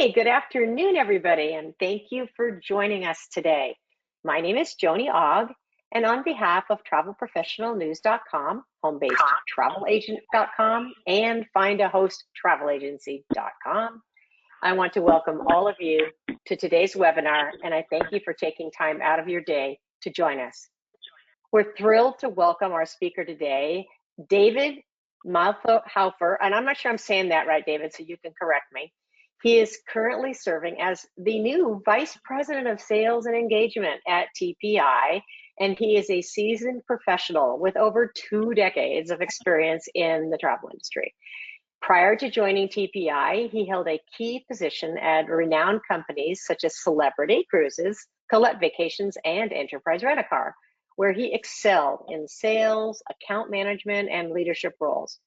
Hey, good afternoon, everybody, and thank you for joining us today. My name is Joni Ogg, and on behalf of TravelProfessionalNews.com, home-based TravelAgent.com, and FindAHostTravelAgency.com, I want to welcome all of you to today's webinar, and I thank you for taking time out of your day to join us. We're thrilled to welcome our speaker today, David Malthaufer, and I'm not sure I'm saying that right, David, so you can correct me. He is currently serving as the new Vice President of Sales and Engagement at TPI, and he is a seasoned professional with over 2 decades of experience in the travel industry. Prior to joining TPI, he held a key position at renowned companies such as Celebrity Cruises, Colette Vacations, and Enterprise Rent-A-Car, where he excelled in sales, account management, and leadership roles.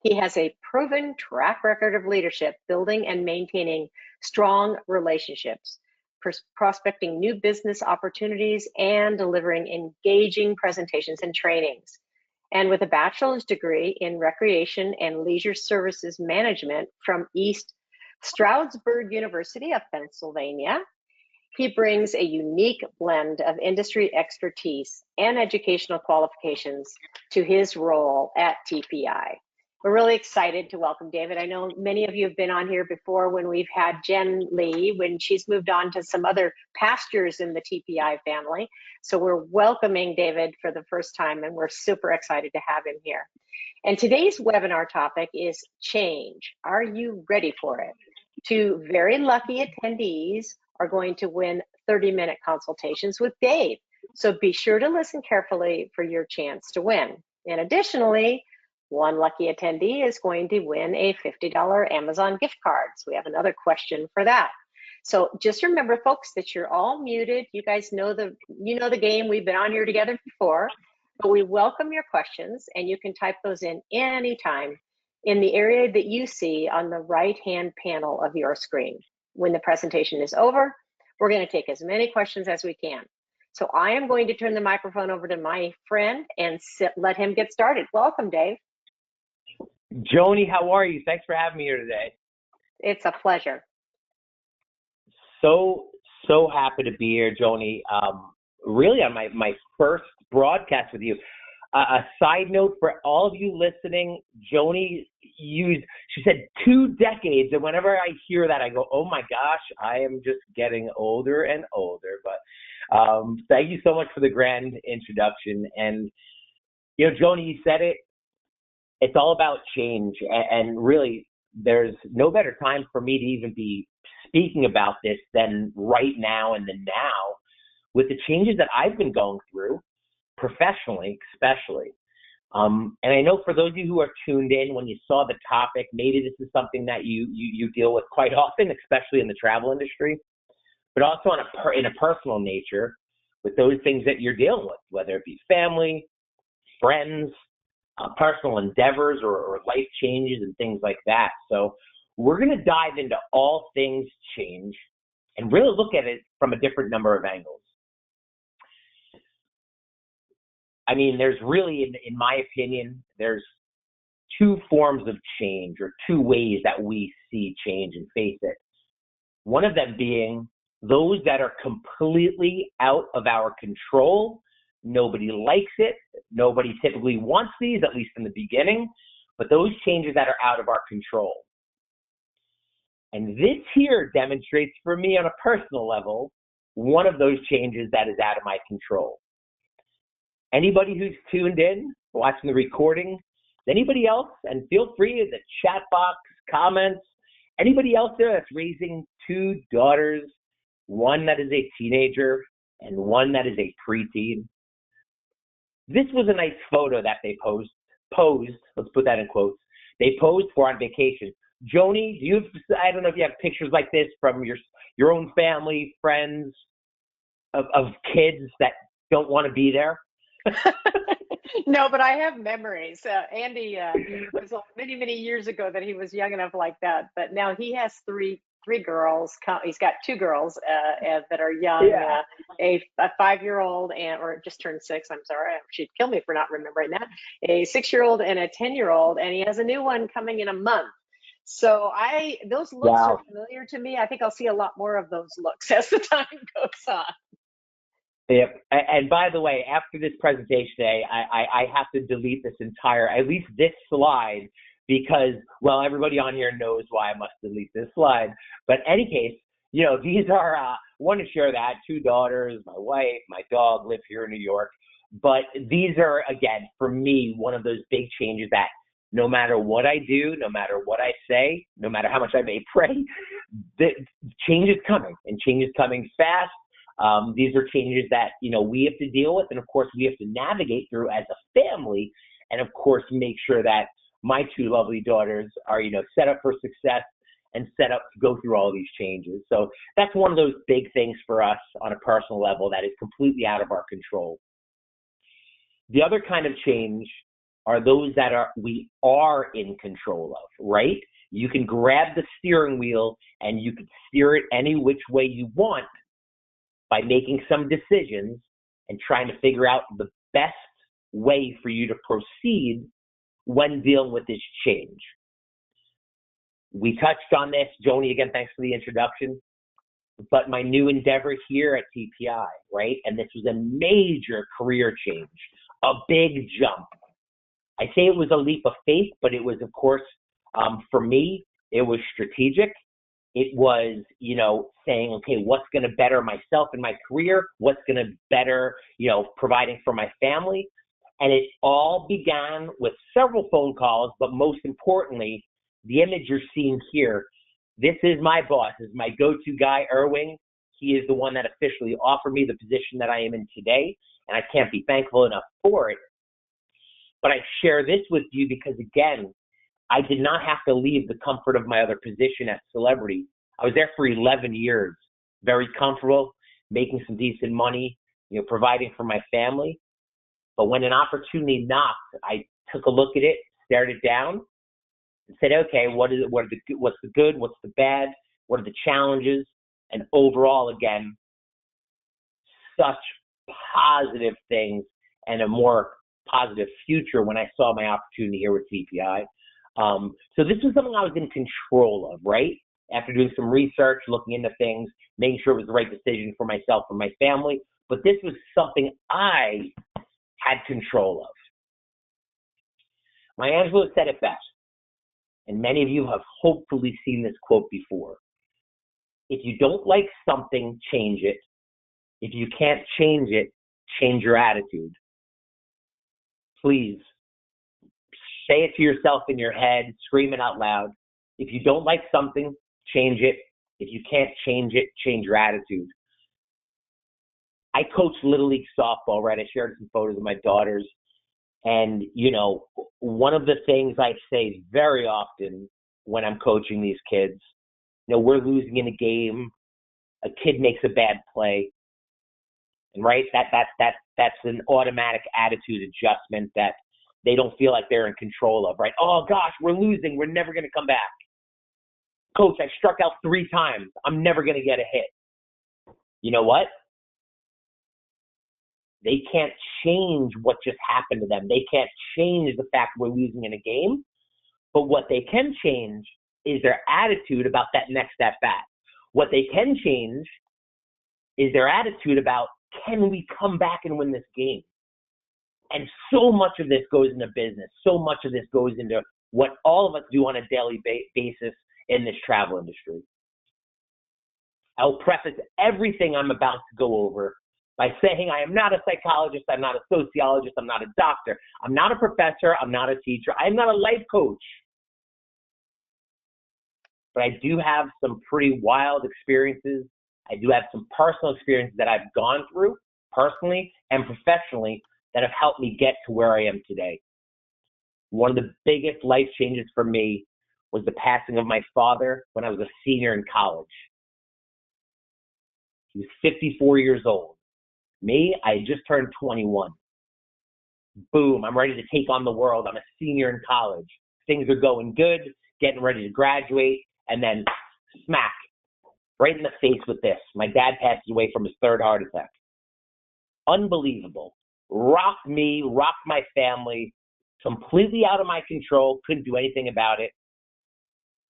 He has a proven track record of leadership, building and maintaining strong relationships, prospecting new business opportunities, and delivering engaging presentations and trainings. And with a bachelor's degree in recreation and leisure services management from East Stroudsburg University of Pennsylvania, he brings a unique blend of industry expertise and educational qualifications to his role at TPI. We're really excited to welcome David. I know many of you have been on here before when we've had Jen Lee, when she's moved on to some other pastures in the TPI family. So we're welcoming David for the first time, and we're super excited to have him here. And today's webinar topic is change. Are you ready for it? 2 very lucky attendees are going to win 30-minute consultations with Dave. So be sure to listen carefully for your chance to win. And additionally, 1 lucky attendee is going to win a $50 Amazon gift card. So we have another question for that. So just remember, folks, that you're all muted. You guys know the game. We've been on here together before, but we welcome your questions, and you can type those in anytime in the area that you see on the right-hand panel of your screen. When the presentation is over, we're going to take as many questions as we can. So I am going to turn the microphone over to my friend and let him get started. Welcome, Dave. Joni, how are you? Thanks for having me here today. It's a pleasure. So happy to be here, Joni. Really on my first broadcast with you. A side note for all of you listening, Joni she said 2 decades, and whenever I hear that, I go, oh my gosh, I am just getting older and older. But thank you so much for the grand introduction. And, Joni, you said it. It's all about change, and really, there's no better time for me to even be speaking about this than right now and the now, with the changes that I've been going through, professionally especially. And I know for those of you who are tuned in, when you saw the topic, maybe this is something that you deal with quite often, especially in the travel industry, but also in a personal nature with those things that you're dealing with, whether it be family, friends, personal endeavors or life changes and things like that. So we're going to dive into all things change and really look at it from a different number of angles. I mean, there's really, in my opinion, there's 2 forms of change, or 2 ways that we see change and face it. One of them being those that are completely out of our control. Nobody likes it. Nobody typically wants these, at least in the beginning, but those changes that are out of our control. And this here demonstrates for me on a personal level, one of those changes that is out of my control. Anybody who's tuned in, watching the recording, anybody else, and feel free in the chat box, comments, anybody else there that's raising 2 daughters, one that is a teenager and one that is a preteen. This was a nice photo that they posed, let's put that in quotes, they posed for on vacation. Joni, I don't know if you have pictures like this from your own family, friends, of kids that don't want to be there? No, but I have memories. Andy was many, many years ago that he was young enough like that, but now he has three girls. He's got 2 girls that are young, Yeah. A 5-year-old or just turned 6. I'm sorry, she'd kill me for not remembering that. A 6-year-old and a 10-year-old, and he has a new one coming in a month. So those looks are Wow. familiar to me. I think I'll see a lot more of those looks as the time goes on. Yep. And by the way, after this presentation today, I have to delete this entire, at least this slide, because, well, everybody on here knows why I must delete this slide. But in any case, these are, want to share that, 2 daughters, my wife, my dog live here in New York. But these are, again, for me, one of those big changes that no matter what I do, no matter what I say, no matter how much I may pray, the change is coming, and change is coming fast. These are changes that, we have to deal with, and of course we have to navigate through as a family, and of course make sure that my 2 lovely daughters are, set up for success and set up to go through all these changes. So that's one of those big things for us on a personal level that is completely out of our control. The other kind of change are those that we are in control of, right? You can grab the steering wheel and you can steer it any which way you want by making some decisions and trying to figure out the best way for you to proceed when dealing with this change. We touched on this. Joni, again, thanks for the introduction. But my new endeavor here at TPI, right? And this was a major career change, a big jump. I say it was a leap of faith, but it was, of course, for me, it was strategic. It was, saying, okay, what's going to better myself in my career? What's going to better, providing for my family? And it all began with several phone calls, but most importantly, the image you're seeing here. This is my boss. This is my go-to guy, Erwin. He is the one that officially offered me the position that I am in today, and I can't be thankful enough for it. But I share this with you because, again, I did not have to leave the comfort of my other position at Celebrity. I was there for 11 years, very comfortable, making some decent money, providing for my family. But when an opportunity knocked, I took a look at it, stared it down, and said, okay, what's the good, what's the bad, what are the challenges? And overall, again, such positive things and a more positive future when I saw my opportunity here with TPI. So this was something I was in control of, right? After doing some research, looking into things, making sure it was the right decision for myself and my family. But this was something I had control of. Maya Angelou said it best, and many of you have hopefully seen this quote before. If you don't like something, change it. If you can't change it, change your attitude. Please say it to yourself in your head, scream it out loud. If you don't like something, change it. If you can't change it, change your attitude. I coach Little League softball, right? I shared some photos of my daughters. And, one of the things I say very often when I'm coaching these kids, we're losing in a game, a kid makes a bad play, and right, that's an automatic attitude adjustment that they don't feel like they're in control of, right? Oh gosh, we're losing, we're never going to come back. Coach, I struck out 3 times, I'm never going to get a hit. You know what? They can't change what just happened to them. They can't change the fact we're losing in a game. But what they can change is their attitude about that next at-bat. What they can change is their attitude about, can we come back and win this game? And so much of this goes into business. So much of this goes into what all of us do on a daily basis in this travel industry. I'll preface everything I'm about to go over by saying I am not a psychologist, I'm not a sociologist, I'm not a doctor, I'm not a professor, I'm not a teacher, I'm not a life coach. But I do have some pretty wild experiences. I do have some personal experiences that I've gone through personally and professionally that have helped me get to where I am today. One of the biggest life changes for me was the passing of my father when I was a senior in college. He was 54 years old. Me, I had just turned 21. Boom, I'm ready to take on the world. I'm a senior in college. Things are going good, getting ready to graduate, and then smack, right in the face with this. My dad passes away from his 3rd heart attack. Unbelievable. Rocked me, rocked my family, completely out of my control, couldn't do anything about it.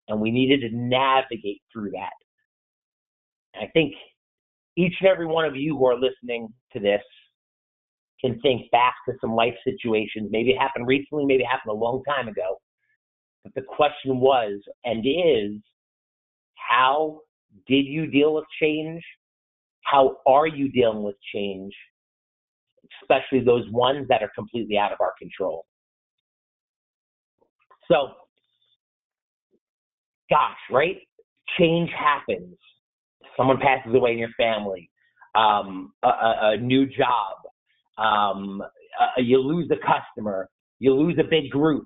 and we needed to navigate through that. And I think each and every one of you who are listening to this can think back to some life situations. Maybe it happened recently, maybe it happened a long time ago. But the question was and is, how did you deal with change? How are you dealing with change? Especially those ones that are completely out of our control. So, gosh, right? Change happens. Someone passes away in your family, a new job, you lose a customer, you lose a big group.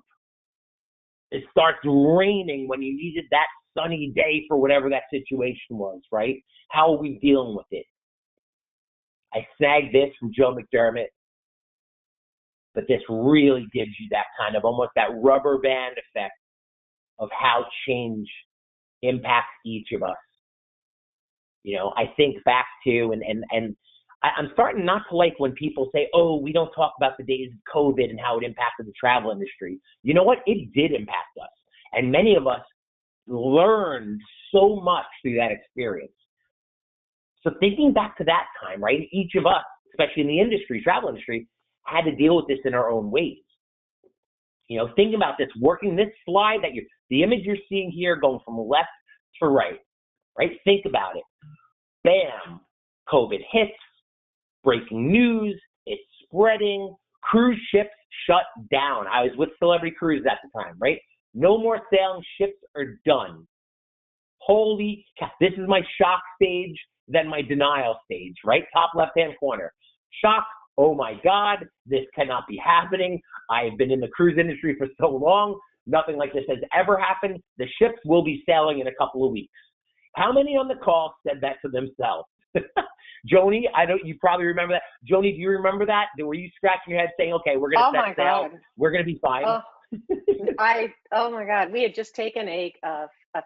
It starts raining when you needed that sunny day for whatever that situation was, right? How are we dealing with it? I snagged this from Joe McDermott, but this really gives you that kind of almost that rubber band effect of how change impacts each of us. You know, I think back to, and I'm starting not to like when people say, oh, we don't talk about the days of COVID and how it impacted the travel industry. You know what? It did impact us. And many of us learned so much through that experience. So thinking back to that time, right, each of us, especially in the industry, travel industry, had to deal with this in our own ways. You know, think about this, working this slide the image you're seeing here going from left to right? Think about it. Bam, COVID hits, breaking news, it's spreading, cruise ships shut down. I was with Celebrity Cruises at the time, right? No more sailing, ships are done. Holy cow, this is my shock stage, then my denial stage, right? Top left-hand corner. Shock, oh my God, this cannot be happening. I've been in the cruise industry for so long. Nothing like this has ever happened. The ships will be sailing in a couple of weeks. How many on the call said that to themselves? Joni, you probably remember that. Joni, do you remember that? Were you scratching your head saying, okay, we're going to set sail. We're going to be fine. Oh my God. We had just taken a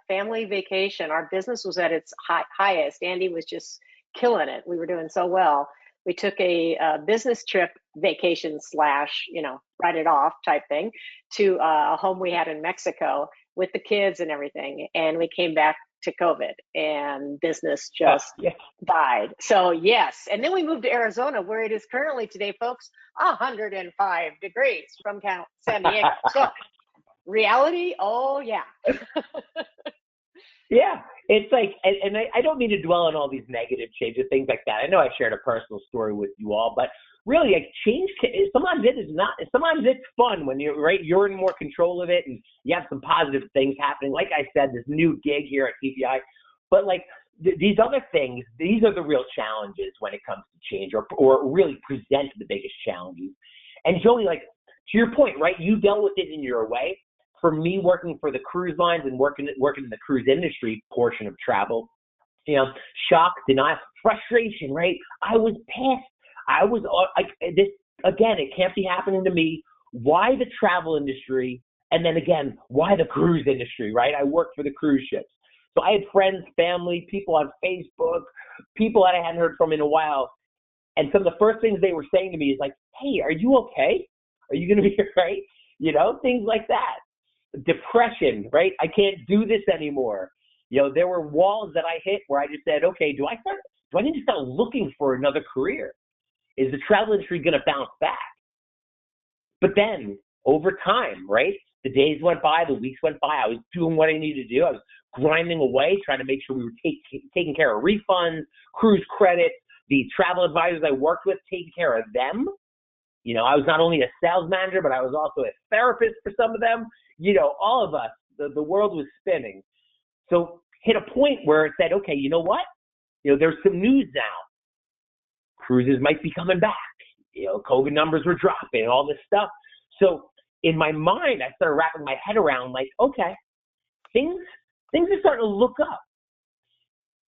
family vacation. Our business was at its highest. Andy was just killing it. We were doing so well. We took a business trip vacation / write it off type thing to a home we had in Mexico with the kids and everything. And we came back to COVID and business just died. So yes. And then we moved to Arizona where it is currently today, folks, 105 degrees from San Diego. So reality, oh yeah. Yeah, it's like, and I don't mean to dwell on all these negative changes, things like that. I know I shared a personal story with you all, but really, like, change, sometimes it's fun when you're in more control of it and you have some positive things happening. Like I said, this new gig here at TPI, but like these other things, these are the real challenges when it comes to change, or really present the biggest challenges. And Joey, like, to your point, right, you dealt with it in your way. For me, working for the cruise lines and working in the cruise industry portion of travel, shock, denial, frustration, right? I was pissed. I was this again. It can't be happening to me. Why the travel industry? And then again, why the cruise industry? Right? I worked for the cruise ships, so I had friends, family, people on Facebook, people that I hadn't heard from in a while, and some of the first things they were saying to me is like, "Hey, are you okay? Are you going to be right?" Things like that. Depression, right? I can't do this anymore. There were walls that I hit where I just said, okay, do I need to start looking for another career? Is the travel industry going to bounce back? But then over time, right? The days went by, the weeks went by. I was doing what I needed to do. I was grinding away, trying to make sure we were taking care of refunds, cruise credits, the travel advisors I worked with, taking care of them. I was not only a sales manager, but I was also a therapist for some of them. All of us, the world was spinning. So hit a point where it said, okay, you know what? There's some news now. Cruises might be coming back. COVID numbers were dropping and all this stuff. So in my mind, I started wrapping my head around like, okay, things are starting to look up.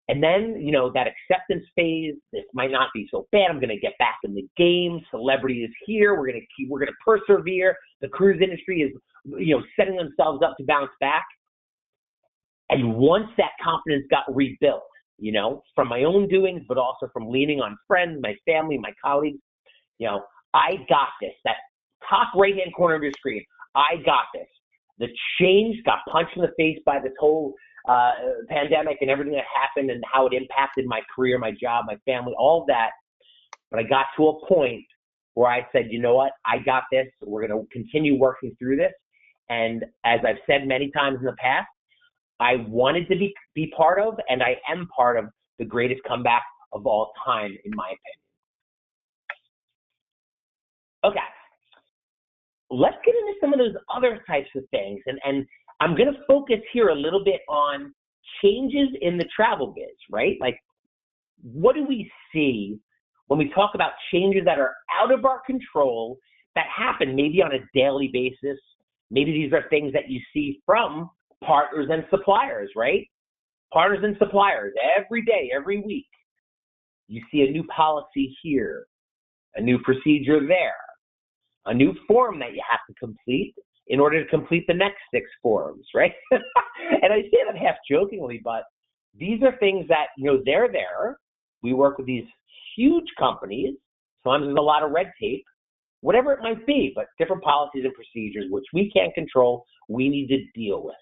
And then, that acceptance phase, this might not be so bad. I'm going to get back in the game. Celebrity is here. We're going to persevere. The cruise industry is, setting themselves up to bounce back. And once that confidence got rebuilt, from my own doings, but also from leaning on friends, my family, my colleagues, I got this. That top right-hand corner of your screen, I got this. the change, got punched in the face by this whole pandemic and everything that happened and how it impacted my career, my job, my family, all of that. But I got to a point where I said, you know what, I got this. We're going to continue working through this. And as I've said many times in the past, I wanted to be part of, and I am part of the greatest comeback of all time, in my opinion. Okay. Let's get into some of those other types of things. And I'm going to focus here a little bit on changes in the travel biz, right? Like, what do we see when we talk about changes that are out of our control that happen maybe on a daily basis? Maybe these are things that you see from partners and suppliers, right? Partners and suppliers, every day, every week, you see a new policy here, a new procedure there, a new form that you have to complete in order to complete the next 6 forms, right? And I say that half jokingly, but these are things that, they're there. We work with these huge companies. Sometimes there's a lot of red tape, whatever it might be, but different policies and procedures, which we can't control, we need to deal with.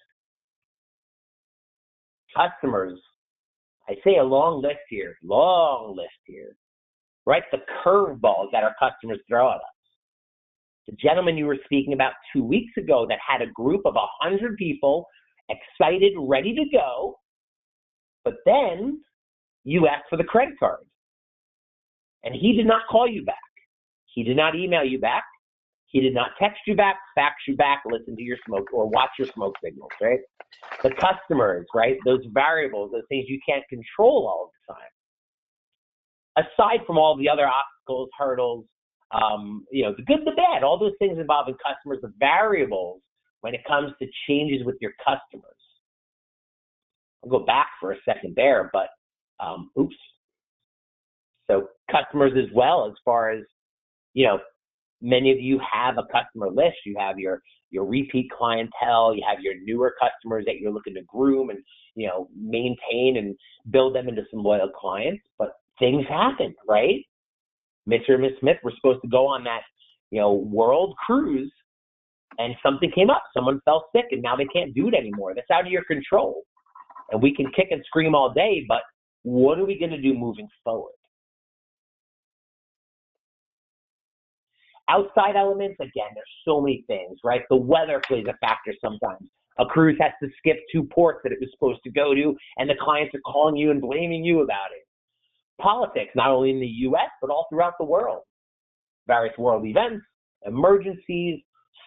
Customers, I say a long list here, right? The curveballs that our customers throw at us. The gentleman you were speaking about 2 weeks ago that had a group of 100 people excited, ready to go, but then you asked for the credit card. And he did not call you back. He did not email you back. He did not text you back, fax you back, listen to your smoke, or watch your smoke signals, right? The customers, right? Those variables, those things you can't control all the time. Aside from all the other obstacles, hurdles, the good, the bad, all those things involving customers, the variables when it comes to changes with your customers. I'll go back for a second there, but So customers as well, as far as, many of you have a customer list. You have your repeat clientele. You have your newer customers that you're looking to groom and, maintain and build them into some loyal clients. But things happen, right? Mr. and Miss Smith were supposed to go on that, world cruise, and something came up. Someone fell sick, and now they can't do it anymore. That's out of your control. And we can kick and scream all day, but what are we going to do moving forward? Outside elements, again, there's so many things, right? The weather plays a factor sometimes. A cruise has to skip 2 ports that it was supposed to go to, and the clients are calling you and blaming you about it. Politics, not only in the U.S., but all throughout the world. Various world events, emergencies,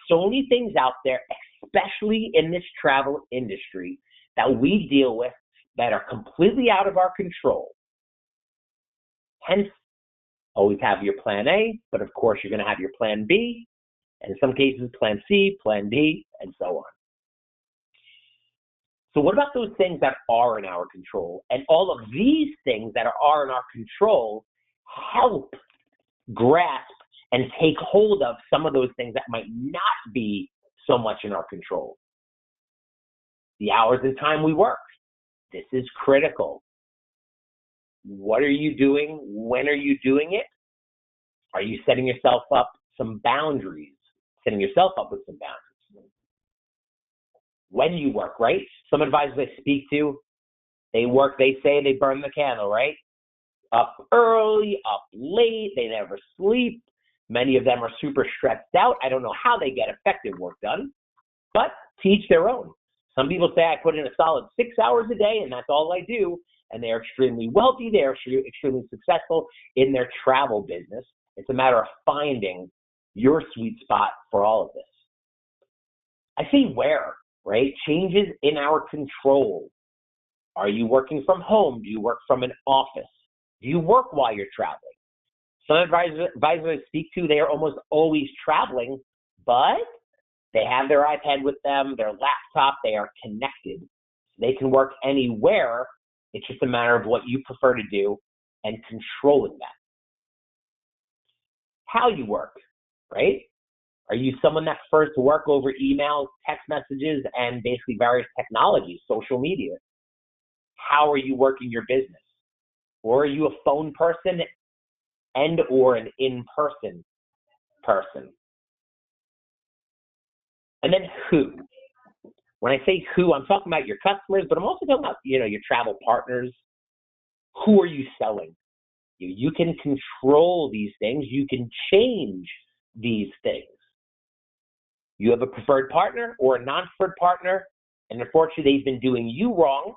so many things out there, especially in this travel industry, that we deal with that are completely out of our control. Hence, always have your plan A, but of course you're going to have your plan B, and in some cases plan C, plan D, and so on. So what about those things that are in our control? And all of these things that are in our control help grasp and take hold of some of those things that might not be so much in our control. The hours and time we work. This is critical. What are you doing? When are you doing it? Are you setting yourself up some boundaries? Setting yourself up with some boundaries. When you work, right? Some advisors I speak to, they work, they say they burn the candle, right? Up early, up late, they never sleep. Many of them are super stressed out. I don't know how they get effective work done, but to each their own. Some people say I put in a solid 6 hours a day and that's all I do. And they are extremely wealthy. They are extremely successful in their travel business. It's a matter of finding your sweet spot for all of this. I say where, right? Changes in our control. Are you working from home? Do you work from an office? Do you work while you're traveling? Some advisors I speak to, they are almost always traveling, but they have their iPad with them, their laptop, they are connected. They can work anywhere. It's just a matter of what you prefer to do and controlling that. How you work, right? Are you someone that prefers to work over email, text messages, and basically various technologies, social media? How are you working your business? Or are you a phone person and or an in-person person? And then who, When I say who, I'm talking about your customers, but I'm also talking about, your travel partners. Who are you selling? You can control these things. You can change these things. You have a preferred partner or a non-preferred partner, and unfortunately they've been doing you wrong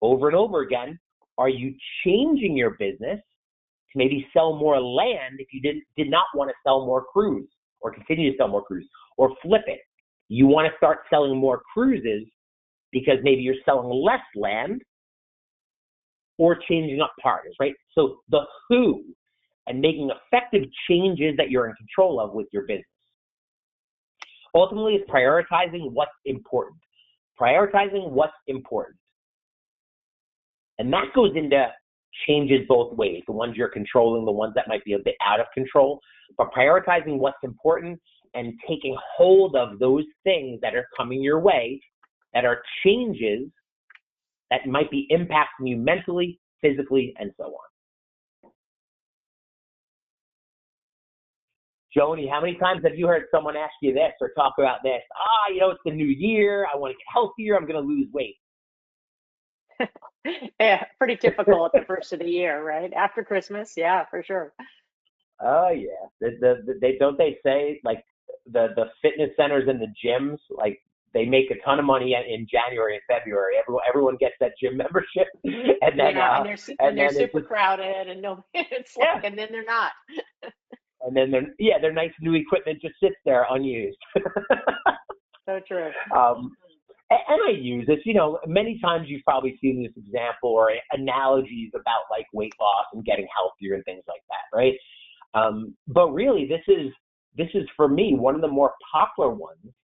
over and over again. Are you changing your business to maybe sell more land if you did not want to sell more cruise or continue to sell more cruise, or flip it? You want to start selling more cruises because maybe you're selling less land, or changing up partners, right? So the who and making effective changes that you're in control of with your business. Ultimately, it's prioritizing what's important. Prioritizing what's important. And that goes into changes both ways, the ones you're controlling, the ones that might be a bit out of control, but prioritizing what's important and taking hold of those things that are coming your way, that are changes that might be impacting you mentally, physically, and so on. Joni, how many times have you heard someone ask you this or talk about this? It's the new year. I want to get healthier. I'm going to lose weight. Yeah, pretty typical at the first of the year, right? After Christmas, yeah, for sure. Oh yeah, don't they say like the fitness centers and the gyms, like they make a ton of money in January and February. Everyone gets that gym membership, and then and they're super crowded, and it's like, and then they're not. And then their nice new equipment just sits there unused. So true. And I use this, many times you've probably seen this example or analogies about like weight loss and getting healthier and things like that, right? But really, this is for me one of the more popular ones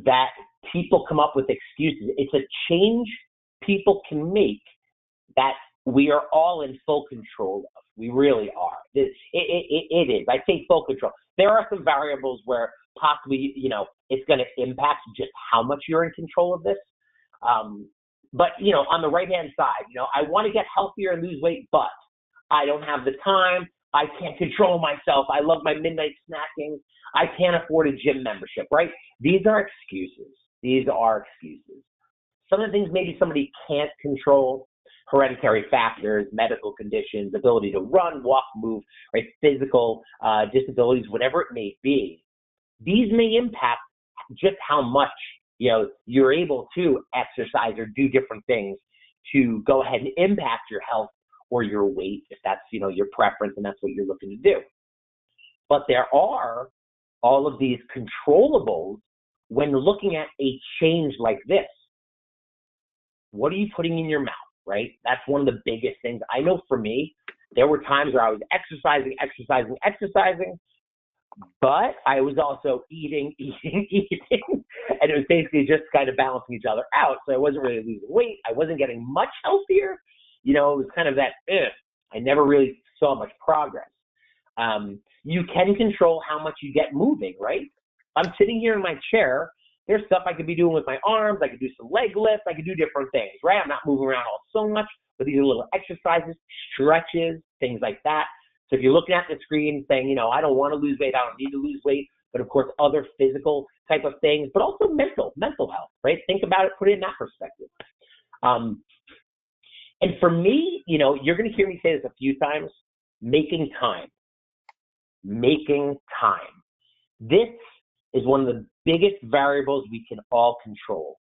that people come up with excuses. It's a change people can make that we are all in full control of. We really are. It is. I say full control. There are some variables where possibly, it's going to impact just how much you're in control of this. But, on the right-hand side, I want to get healthier and lose weight, but I don't have the time. I can't control myself. I love my midnight snacking. I can't afford a gym membership, right? These are excuses. Some of the things maybe somebody can't control: hereditary factors, medical conditions, ability to run, walk, move, right? Physical disabilities, whatever it may be. These may impact just how much, you're able to exercise or do different things to go ahead and impact your health or your weight, if that's, your preference and that's what you're looking to do. But there are all of these controllables when looking at a change like this. What are you putting in your mouth, right? That's one of the biggest things. I know for me, there were times where I was exercising, but I was also eating, and it was basically just kind of balancing each other out. So I wasn't really losing weight. I wasn't getting much healthier. It was kind of that, I never really saw much progress. You can control how much you get moving, right? I'm sitting here in my chair. There's stuff I could be doing with my arms. I could do some leg lifts. I could do different things, right? I'm not moving around all so much, but these are little exercises, stretches, things like that. So if you're looking at the screen saying, I don't want to lose weight, I don't need to lose weight, but of course other physical type of things, but also mental health, right? Think about it, put it in that perspective. And for me, you're going to hear me say this a few times: making time. This is one of the biggest variables we can all control.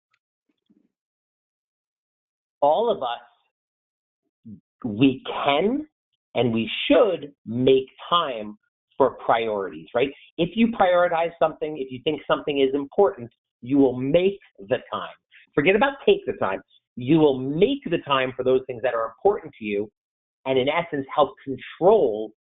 All of us, we can and we should make time for priorities, right? If you prioritize something, if you think something is important, you will make the time. Forget about take the time. You will make the time for those things that are important to you, and in essence, help control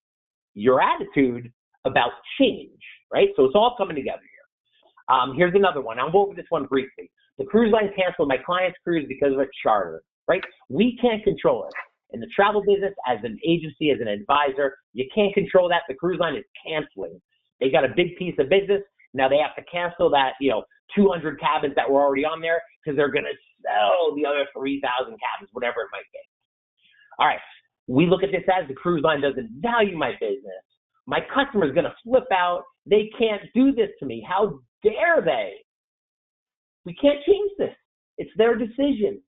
your attitude about change, right? So it's all coming together here. Here's another one. I'll go over this one briefly. The cruise line canceled my client's cruise because of a charter, right? We can't control it. In the travel business, as an agency, as an advisor, you can't control that. The cruise line is canceling. They got a big piece of business. Now they have to cancel that, 200 cabins that were already on there because they're going to sell the other 3,000 cabins, whatever it might be. All right. We look at this as the cruise line doesn't value my business. My customer is going to flip out. They can't do this to me. How dare they? We can't change this. It's their decision.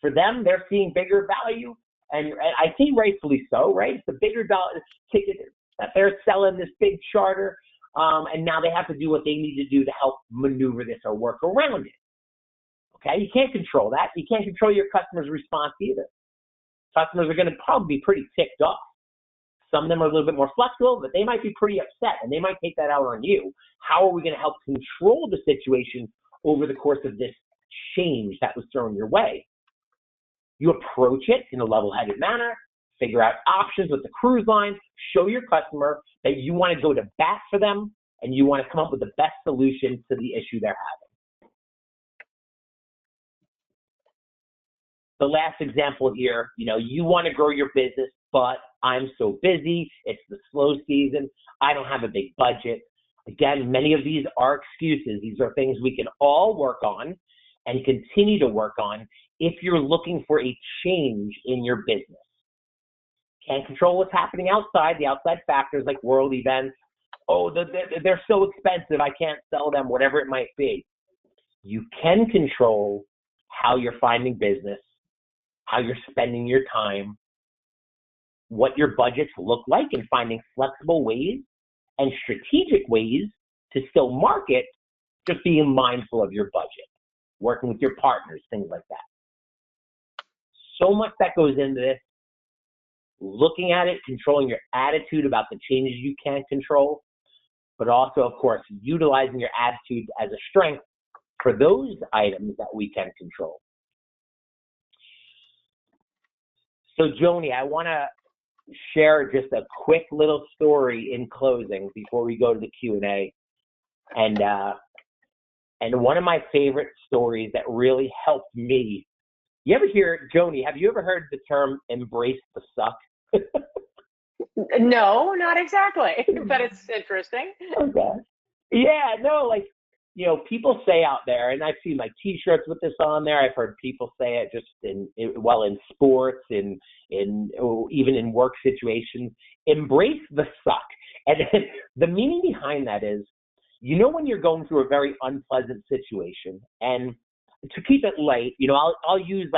For them, they're seeing bigger value, and I think rightfully so, right? It's a bigger dollar ticket that they're selling, this big charter, and now they have to do what they need to do to help maneuver this or work around it. Okay, you can't control that. You can't control your customer's response either. Customers are going to probably be pretty ticked off. Some of them are a little bit more flexible, but they might be pretty upset, and they might take that out on you. How are we going to help control the situation over the course of this change that was thrown your way? You approach it in a level-headed manner, figure out options with the cruise line, show your customer that you want to go to bat for them, and you want to come up with the best solution to the issue they're having. The last example here, you want to grow your business, but I'm so busy, it's the slow season, I don't have a big budget. Again, many of these are excuses. These are things we can all work on and continue to work on if you're looking for a change in your business. Can't control what's happening outside, the outside factors like world events. Oh, they're so expensive, I can't sell them, whatever it might be. You can control how you're finding business, how you're spending your time, what your budgets look like, and finding flexible ways and strategic ways to still market, just being mindful of your budget, working with your partners, things like that. So much that goes into this. Looking at it, controlling your attitude about the changes you can't control, but also, of course, utilizing your attitude as a strength for those items that we can control. So, Joni, I want to share just a quick little story in closing before we go to the Q&A. And one of my favorite stories that really helped me. You ever hear, Joni, have you ever heard the term embrace the suck? No, not exactly, but it's interesting. Okay. Yeah, no, people say out there, and I've seen T-shirts with this on there. I've heard people say it just in sports, even in work situations. Embrace the suck, and the meaning behind that is, when you're going through a very unpleasant situation, and to keep it light, I'll use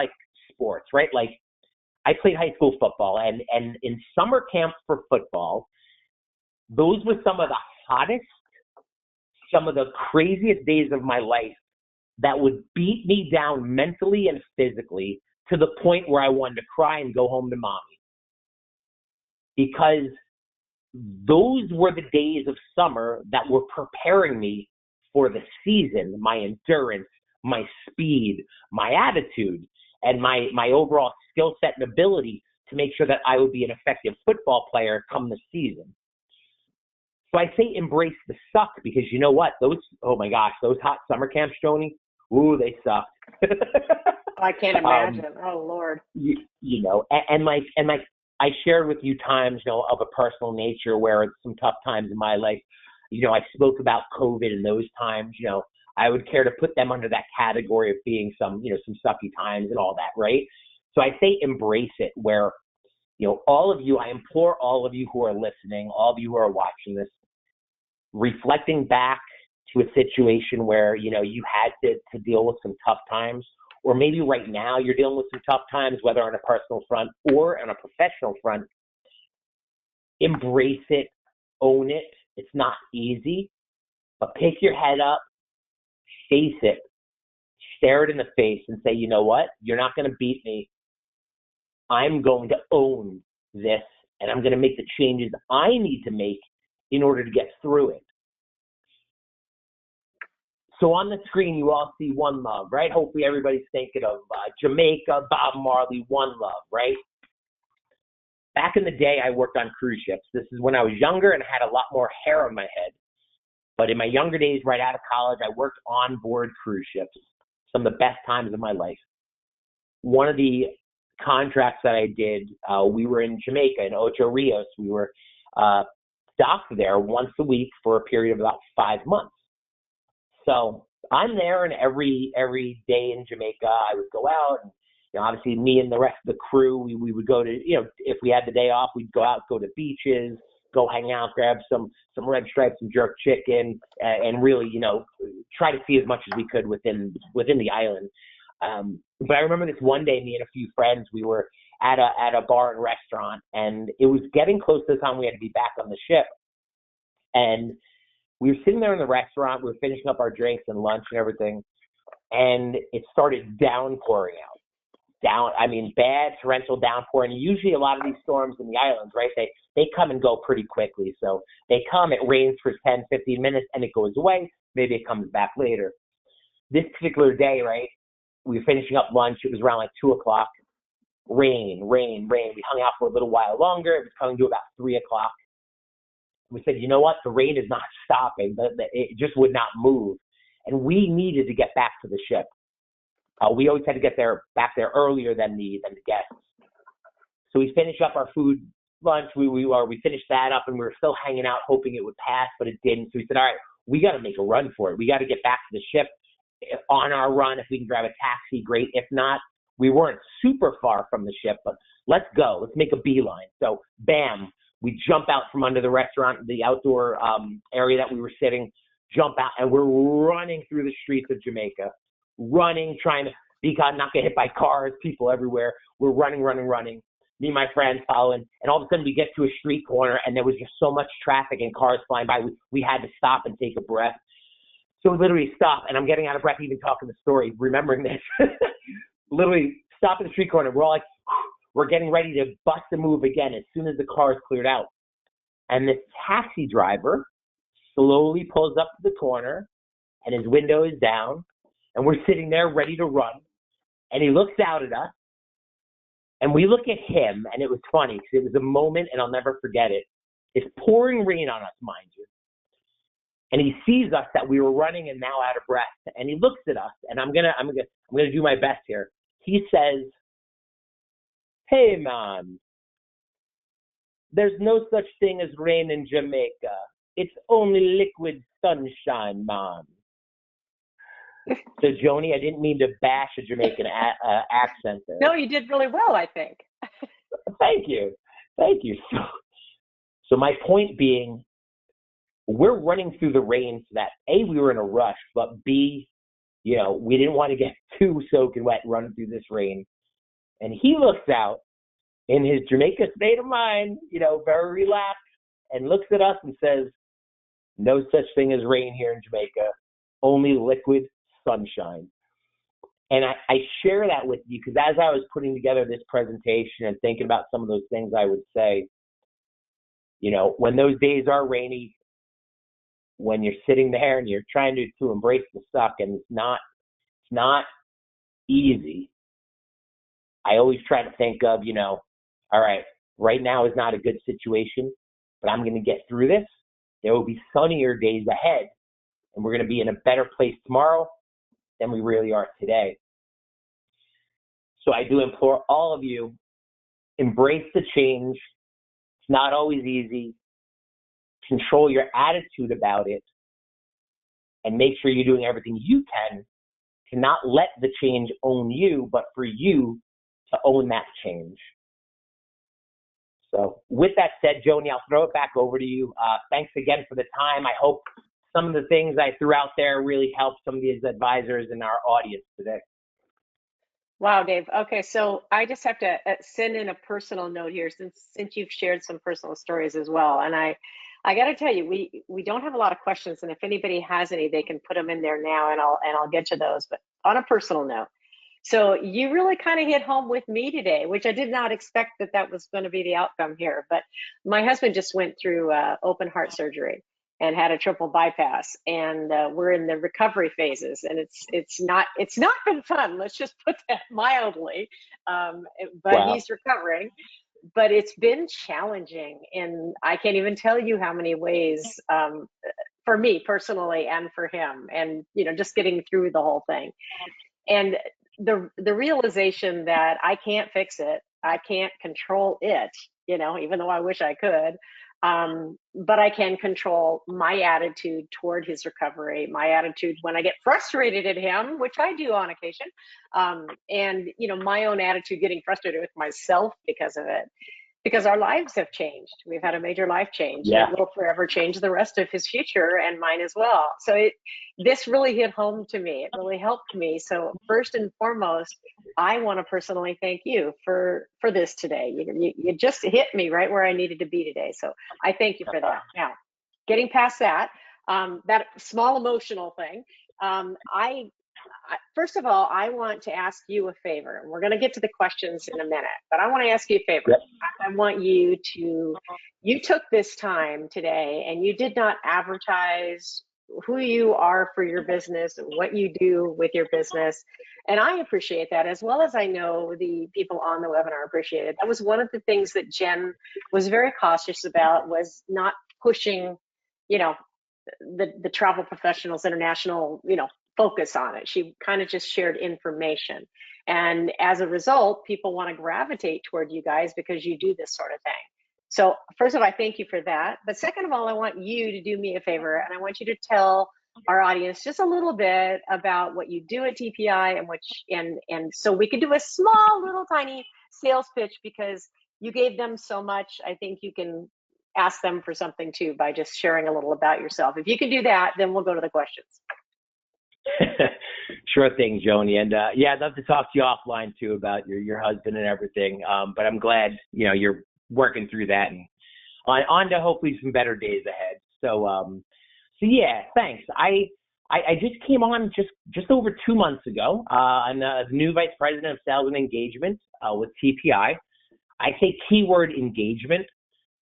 sports, right? I played high school football, and in summer camp for football, those were some of the hottest, some of the craziest days of my life that would beat me down mentally and physically to the point where I wanted to cry and go home to mommy. Because those were the days of summer that were preparing me for the season, my endurance, my speed, my attitude, and my overall skill set and ability to make sure that I would be an effective football player come the season. So I say embrace the suck because you know what? Those hot summer camps, Joni, ooh, they sucked. I can't imagine. Oh, Lord. I shared with you times, of a personal nature where it's some tough times in my life. I spoke about COVID in those times, I would care to put them under that category of being some sucky times and all that, right? So I say embrace it where, all of you, I implore all of you who are listening, all of you who are watching this, reflecting back to a situation where, you had to deal with some tough times, or maybe right now you're dealing with some tough times, whether on a personal front or on a professional front. Embrace it, own it. It's not easy, but pick your head up, face it, stare it in the face and say, you know what? You're not going to beat me. I'm going to own this, and I'm going to make the changes I need to make in order to get through it. So on the screen, you all see One Love, right? Hopefully everybody's thinking of Jamaica, Bob Marley, One Love, right? Back in the day, I worked on cruise ships. This is when I was younger and had a lot more hair on my head. But in my younger days, right out of college, I worked on board cruise ships. Some of the best times of my life. One of the contracts that I did, we were in Jamaica, in Ocho Rios. We were docked there once a week for a period of about 5 months. So I'm there, and every day in Jamaica, I would go out. And, obviously, me and the rest of the crew, we would go to, if we had the day off, we'd go out, go to beaches, go hang out, grab some red stripes, some jerk chicken, and really, try to see as much as we could within the island. But I remember this one day, me and a few friends, we were at a bar and restaurant, and it was getting close to the time we had to be back on the ship. And we were sitting there in the restaurant, we were finishing up our drinks and lunch and everything, and it started downpouring out. Bad torrential downpour. And usually a lot of these storms in the islands, right, they come and go pretty quickly. So they come, it rains for 10, 15 minutes, and it goes away. Maybe it comes back later. This particular day, right, we were finishing up lunch. It was around like 2 o'clock. Rain. We hung out for a little while longer. It was coming to about 3 o'clock. We said, you know what? The rain is not stopping. It just would not move. And we needed to get back to the ship. We always had to get back there earlier than the guests. So we finished up our food, lunch. We finished that up, and we were still hanging out, hoping it would pass, but it didn't. So we said, all right, we got to make a run for it. We got to get back to the ship. On our run, if we can grab a taxi, great. If not, we weren't super far from the ship, but let's go. Let's make a beeline. So, bam, we jump out from under the restaurant, the outdoor area that we were sitting, jump out, and we're running through the streets of Jamaica, trying to not get hit by cars, people everywhere. We're running. Me and my friends following, and all of a sudden we get to a street corner, and there was just so much traffic and cars flying by. We had to stop and take a breath. So we literally stop, and I'm getting out of breath even talking the story, remembering this. Literally stop in the street corner. We're all like, we're getting ready to bust a move again as soon as the car is cleared out. And this taxi driver slowly pulls up to the corner, and his window is down, and we're sitting there ready to run. And he looks out at us, and we look at him, and it was funny because it was a moment, and I'll never forget it. It's pouring rain on us, mind you. And he sees us that we were running and now out of breath. And he looks at us, and I'm gonna do my best here. He says, "Hey man, there's no such thing as rain in Jamaica. It's only liquid sunshine, man." So Joni, I didn't mean to bash a Jamaican accent there. No, you did really well, I think. Thank you. So my point being, we're running through the rain so that A, we were in a rush, but B, we didn't want to get too soaking wet running through this rain. And he looks out in his Jamaica state of mind, very relaxed, and looks at us and says, "No such thing as rain here in Jamaica, only liquid sunshine." And I share that with you because as I was putting together this presentation and thinking about some of those things I would say, when those days are rainy, when you're sitting there and you're trying to embrace the suck, and it's not easy, I always try to think of, all right, right now is not a good situation, but I'm going to get through this. There will be sunnier days ahead, and we're going to be in a better place tomorrow than we really are today. So I do implore all of you, embrace the change. It's not always easy. Control your attitude about it, and make sure you're doing everything you can to not let the change own you, but for you to own that change. So with that said, Joni, I'll throw it back over to you. Thanks again for the time. I hope some of the things I threw out there really helped some of these advisors in our audience today. Wow, Dave. Okay, so I just have to send in a personal note here since you've shared some personal stories as well. And I got to tell you, we don't have a lot of questions, and if anybody has any, they can put them in there now, and I'll get to those. But on a personal note, so you really kind of hit home with me today, which I did not expect that was going to be the outcome here. But my husband just went through open heart surgery and had a triple bypass, and we're in the recovery phases, and it's not been fun. Let's just put that mildly. But wow. He's recovering. But it's been challenging, and I can't even tell you how many ways for me personally and for him, and just getting through the whole thing, and the realization that I can't fix it, I can't control it, even though I wish I could, but I can control my attitude toward his recovery, my attitude when I get frustrated at him, which I do on occasion, and my own attitude getting frustrated with myself because of it. because our lives have changed. We've had a major life change. Yeah. It will forever change the rest of his future and mine as well. So this really hit home to me. It really helped me. So first and foremost, I want to personally thank you for this today. You just hit me right where I needed to be today. So I thank you for that. Now, getting past that, that small emotional thing, first of all, I want to ask you a favor. We're going to get to the questions in a minute, but I want to ask you a favor. Yep. I want you took this time today and you did not advertise who you are for your business, what you do with your business. And I appreciate that, as well as I know the people on the webinar appreciate it. That was one of the things that Jen was very cautious about, was not pushing, the Travel Professionals International, focus on it. She kind of just shared information. And as a result, people want to gravitate toward you guys because you do this sort of thing. So first of all, I thank you for that. But second of all, I want you to do me a favor, and I want you to tell our audience just a little bit about what you do at TPI and so we could do a small little tiny sales pitch, because you gave them so much. I think you can ask them for something too by just sharing a little about yourself. If you can do that, then we'll go to the questions. Sure thing, Joni. And yeah, I'd love to talk to you offline too about your husband and everything. But I'm glad, you're working through that and on to hopefully some better days ahead. So yeah, thanks. I just came on just over 2 months ago. I'm the new Vice President of Sales and Engagement with TPI. I say keyword engagement.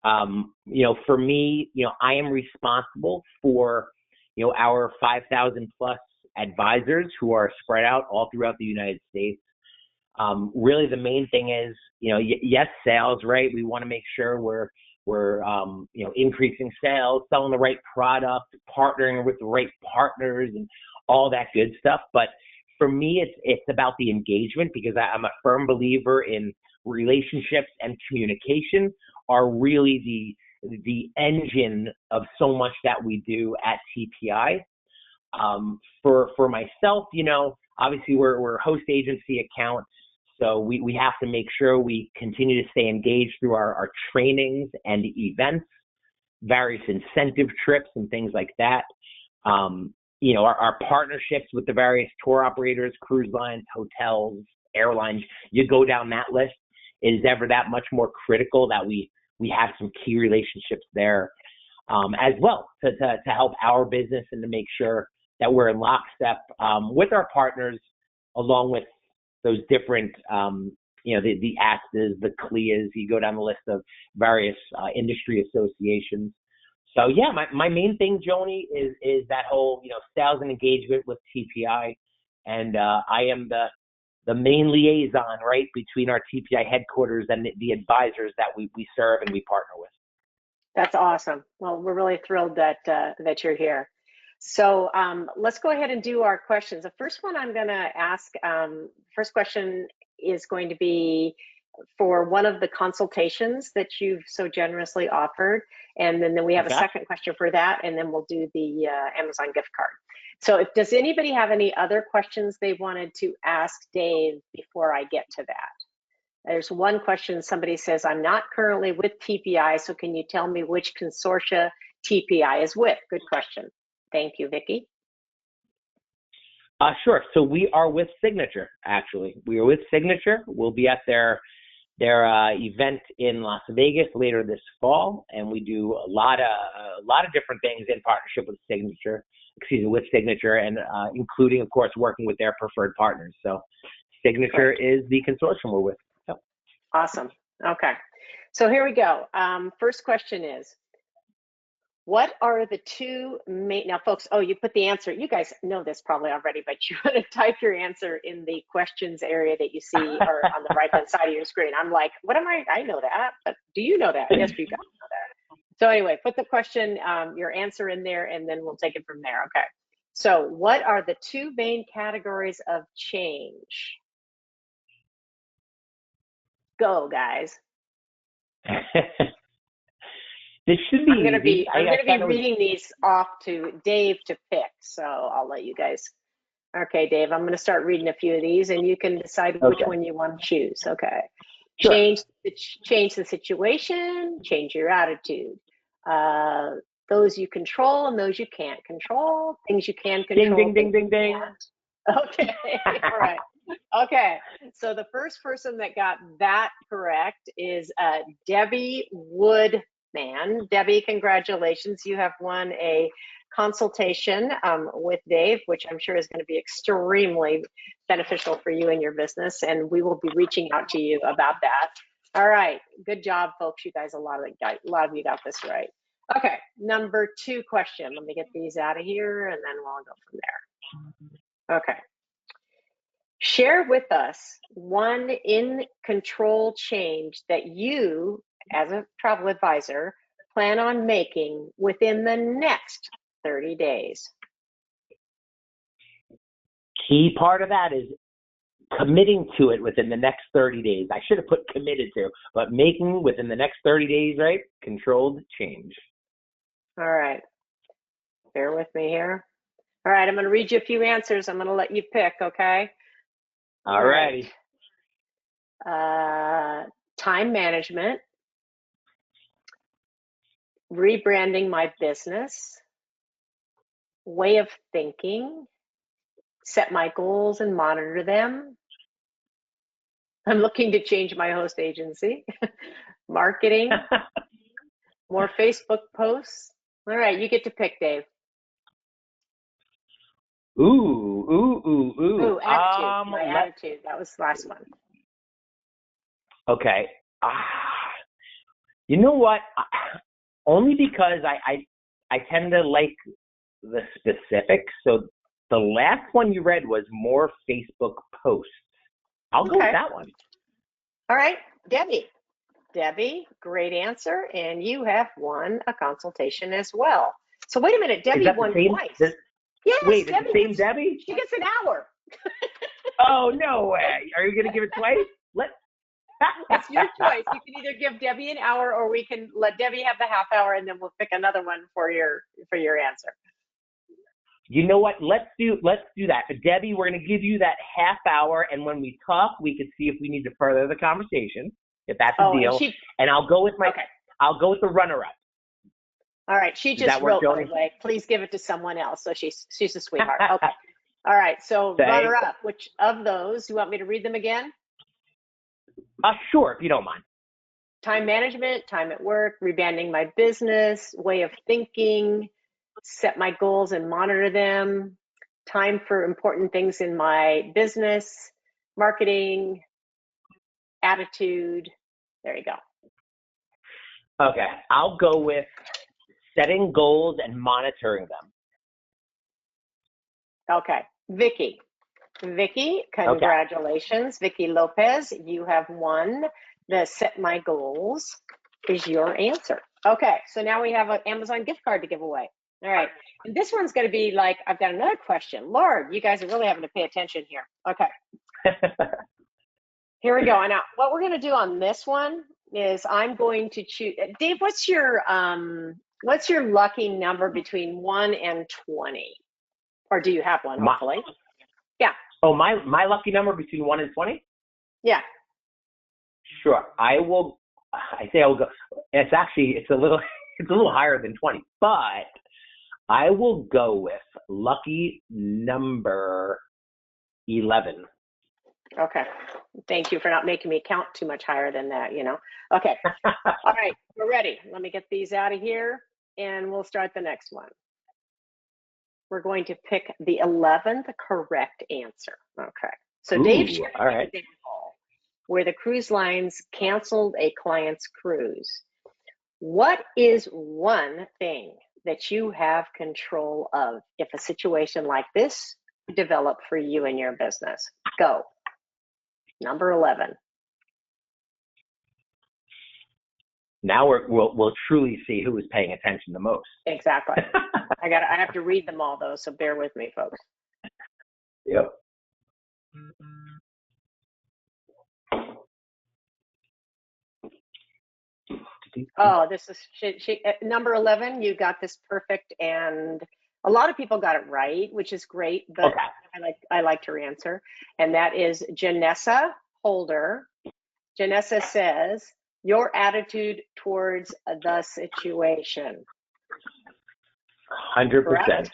For me, I am responsible for, our 5,000 plus advisors who are spread out all throughout the United States. Really, the main thing is, yes, sales, right? We want to make sure we're increasing sales, selling the right product, partnering with the right partners, and all that good stuff. But for me, it's about the engagement, because I'm a firm believer in relationships and communication are really the engine of so much that we do at TPI. For myself, obviously we're a host agency account, so we have to make sure we continue to stay engaged through our trainings and events, various incentive trips and things like that. Our partnerships with the various tour operators, cruise lines, hotels, airlines, you go down that list, is ever that much more critical that we have some key relationships there as well to help our business and to make sure that we're in lockstep with our partners, along with those different, the ASTAs, the CLIAs, you go down the list of various industry associations. So yeah, my main thing, Joni, is that whole, sales and engagement with TPI. And I am the main liaison, right, between our TPI headquarters and the advisors that we serve and we partner with. That's awesome. Well, we're really thrilled that you're here. So let's go ahead and do our questions. The first one I'm going to ask, first question is going to be for one of the consultations that you've so generously offered. And then we have a second question for that, and then we'll do the Amazon gift card. So does anybody have any other questions they wanted to ask Dave before I get to that? There's one question, somebody says, I'm not currently with TPI, so can you tell me which consortia TPI is with? Good question. Thank you, Vicki. Sure. So we are with Signature, actually. We are with Signature. We'll be at their event in Las Vegas later this fall, and we do a lot of different things in partnership with Signature, and including, of course, working with their preferred partners. So Signature is the consortium we're with. So. Awesome. Okay. So here we go. First question is, what are the two main, now folks, you put the answer, you guys know this probably already, but you want to type your answer in the questions area that you see or on the right hand side of your screen. I'm like, what am I know that, but do you know that? Yes, you guys know that. So anyway, put the question, your answer in there, and then we'll take it from there. Okay. So what are the two main categories of change? Go, guys. This should be I'm going to be reading these off to Dave to pick, so I'll let you guys. Okay, Dave, I'm going to start reading a few of these, and you can decide which one you want to choose. Okay. Sure. Change the situation, change your attitude. Those you control and those you can't control. Things you can control. Ding, ding, ding, ding, ding. Okay, all right. Okay, so the first person that got that correct is Debbie Woodman. Debbie, congratulations. You have won a consultation with Dave, which I'm sure is going to be extremely beneficial for you and your business, and we will be reaching out to you about that. All right, good job, folks. You guys, a lot of you got this right. Okay, number 2 question. Let me get these out of here, and then we'll go from there. Okay. Share with us one in control change that you, as a travel advisor, plan on making within the next 30 days. Key part of that is committing to it within the next 30 days. I should have put committed to, but making within the next 30 days, right? Controlled change. All right. Bear with me here. All right, I'm going to read you a few answers. I'm going to let you pick, okay? All righty. Time management, rebranding my business, way of thinking, set my goals and monitor them. I'm looking to change my host agency, marketing, more Facebook posts. All right, you get to pick, Dave. Ooh. Attitude. My attitude. That was the last one. Okay. You know what? Only because I tend to like the specifics. So the last one you read was more Facebook posts. I'll go with that one. All right, Debbie. Debbie, great answer. And you have won a consultation as well. So wait a minute, Debbie won twice. Yes, wait, Debbie it's the same Debbie? She gets an hour. Oh, no way. Are you going to give it twice? It's your choice. You can either give Debbie an hour, or we can let Debbie have the half hour, and then we'll pick another one for your answer. You know what? Let's do that. Debbie, we're going to give you that half hour, and when we talk, we can see if we need to further the conversation, if that's a deal. And I'll go with I'll go with the runner-up. All right. She just wrote, by the way, please give it to someone else. So she's a sweetheart. Okay. All right. So runner-up. Which of those? You want me to read them again? Sure, if you don't mind. Time management, time at work, rebranding my business, way of thinking, set my goals and monitor them, time for important things in my business, marketing, attitude. There you go. Okay, I'll go with setting goals and monitoring them. Okay, Vicki, congratulations. Okay. Vicki Lopez, you have won the set my goals is your answer. Okay, so now we have an Amazon gift card to give away. All right, and this one's going to be like, I've got another question. Lord, you guys are really having to pay attention here. Okay. Here we go. Now, what we're going to do on this one is I'm going to choose. Dave, what's your lucky number between 1 and 20? Or do you have one, hopefully? Yeah. Oh, my lucky number between 1 and 20? Yeah. Sure. I will go. It's a little higher than 20, but I will go with lucky number 11. Okay. Thank you for not making me count too much higher than that, Okay. All right. We're ready. Let me get these out of here, and we'll start the next one. We're going to pick the 11th correct answer. Okay. So Dave shared an example where the cruise lines canceled a client's cruise. What is one thing that you have control of if a situation like this developed for you and your business? Go. Number 11. Now we'll truly see who is paying attention the most. Exactly. I have to read them all though, so bear with me, folks. Yep. Oh, this is number 11. You got this perfect, and a lot of people got it right, which is great. But okay. I like her answer, and that is Janessa Holder. Janessa says, your attitude towards the situation. 100%.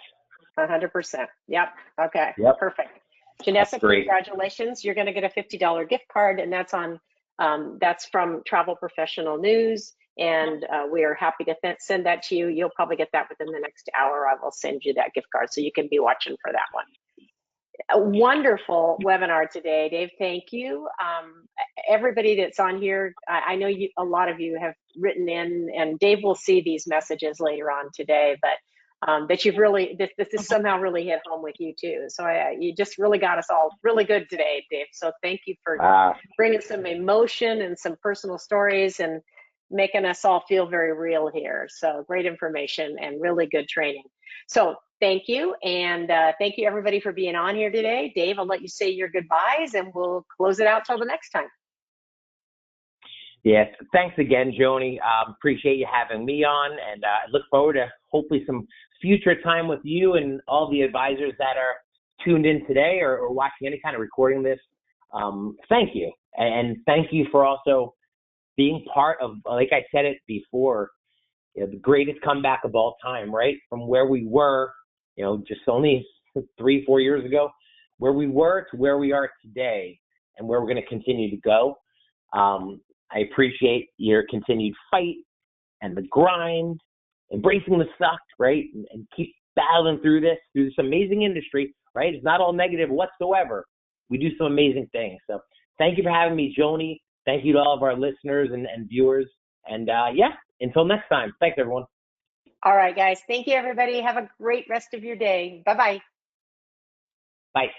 100%. Yep. Okay. Yep. Perfect. Janessa, Great. congratulations. You're going to get a $50 gift card, and that's from Travel Professional News. And we are happy to send that to you. You'll probably get that within the next hour. I will send you that gift card so you can be watching for that one. A wonderful webinar today, Dave. Thank you. Everybody that's on here, I know a lot of you have written in, and Dave will see these messages later on today, but that you've really, this is somehow really hit home with you too. So you just really got us all really good today, Dave. So thank you for bringing some emotion and some personal stories and making us all feel very real here. So great information and really good training. So thank you. And thank you everybody for being on here today. Dave, I'll let you say your goodbyes and we'll close it out till the next time. Yes, thanks again, Joni. Appreciate you having me on, and I look forward to hopefully some future time with you and all the advisors that are tuned in today or watching any kind of recording of this. Thank you, and thank you for also being part of, like I said it before, the greatest comeback of all time, right? From where we were, just only 3-4 years ago, where we were to where we are today, and where we're going to continue to go. I appreciate your continued fight and the grind, embracing the suck, right? And keep battling through this amazing industry, right? It's not all negative whatsoever. We do some amazing things. So thank you for having me, Joni. Thank you to all of our listeners and viewers. And until next time. Thanks, everyone. All right, guys. Thank you, everybody. Have a great rest of your day. Bye-bye. Bye.